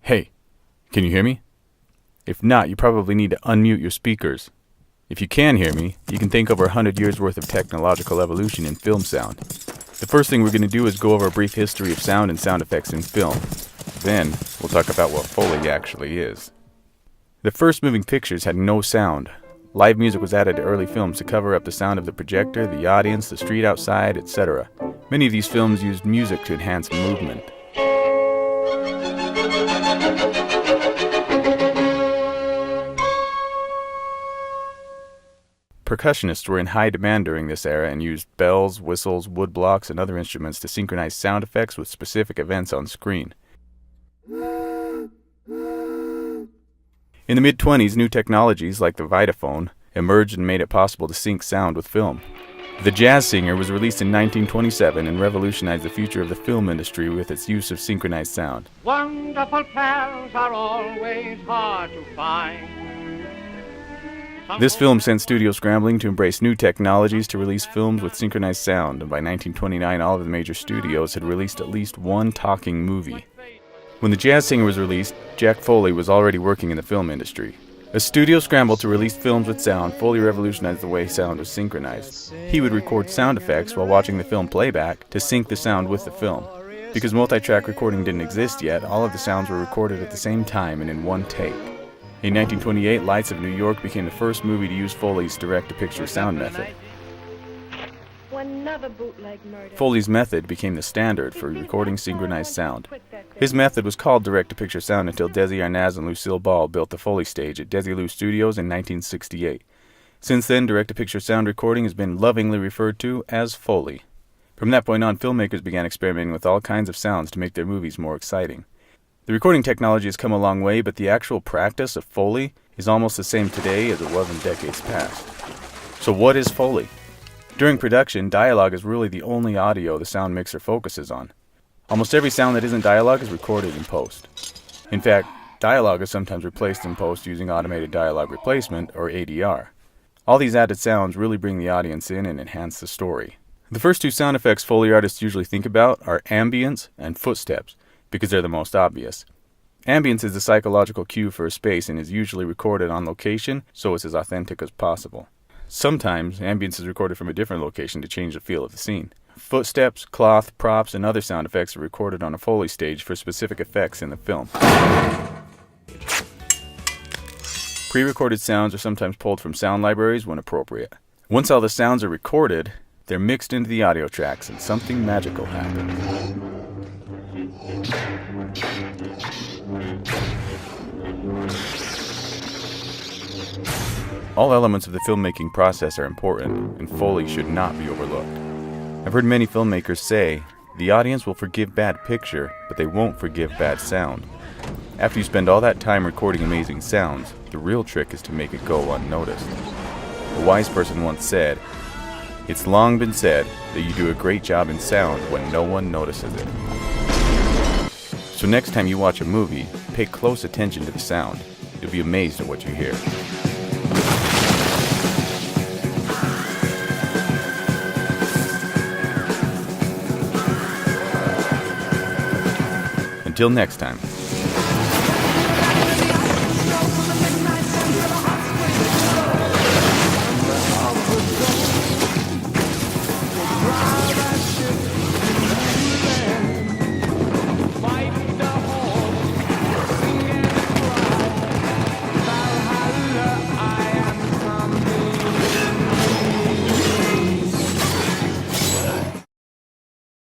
Hey, can you hear me? If not, you probably need to unmute your speakers. If you can hear me, you can thank over 100 years worth of technological evolution in film sound. The first thing we're going to do is go over a brief history of sound and sound effects in film. Then, we'll talk about what Foley actually is. The first moving pictures had no sound. Live music was added to early films to cover up the sound of the projector, the audience, the street outside, etc. Many of these films used music to enhance movement. Percussionists were in high demand during this era and used bells, whistles, wood blocks, and other instruments to synchronize sound effects with specific events on screen. In the mid-20s, new technologies like the Vitaphone emerged and made it possible to sync sound with film. The Jazz Singer was released in 1927 and revolutionized the future of the film industry with its use of synchronized sound. Wonderful pals are always hard to find. This film sent studios scrambling to embrace new technologies to release films with synchronized sound, and by 1929 all of the major studios had released at least one talking movie. When The Jazz Singer was released, Jack Foley was already working in the film industry. A studio scrambled to release films with sound. Foley revolutionized the way sound was synchronized. He would record sound effects while watching the film playback to sync the sound with the film. Because multi-track recording didn't exist yet, all of the sounds were recorded at the same time and in one take. In 1928, Lights of New York became the first movie to use Foley's direct-to-picture sound method. Foley's method became the standard for recording synchronized sound. His method was called direct-to-picture sound until Desi Arnaz and Lucille Ball built the Foley stage at Desilu Studios in 1968. Since then, direct-to-picture sound recording has been lovingly referred to as Foley. From that point on, filmmakers began experimenting with all kinds of sounds to make their movies more exciting. The recording technology has come a long way, but the actual practice of Foley is almost the same today as it was in decades past. So what is Foley? During production, dialogue is really the only audio the sound mixer focuses on. Almost every sound that isn't dialogue is recorded in post. In fact, dialogue is sometimes replaced in post using automated dialogue replacement, or ADR. All these added sounds really bring the audience in and enhance the story. The first two sound effects Foley artists usually think about are ambience and footsteps, because they're the most obvious. Ambience is the psychological cue for a space and is usually recorded on location, so it's as authentic as possible. Sometimes, ambience is recorded from a different location to change the feel of the scene. Footsteps, cloth, props, and other sound effects are recorded on a Foley stage for specific effects in the film. Pre-recorded sounds are sometimes pulled from sound libraries when appropriate. Once all the sounds are recorded, they're mixed into the audio tracks and something magical happens. All elements of the filmmaking process are important, and Foley should not be overlooked. I've heard many filmmakers say, the audience will forgive bad picture, but they won't forgive bad sound. After you spend all that time recording amazing sounds, the real trick is to make it go unnoticed. A wise person once said, "It's long been said that you do a great job in sound when no one notices it." So next time you watch a movie, pay close attention to the sound. You'll be amazed at what you hear. Until next time.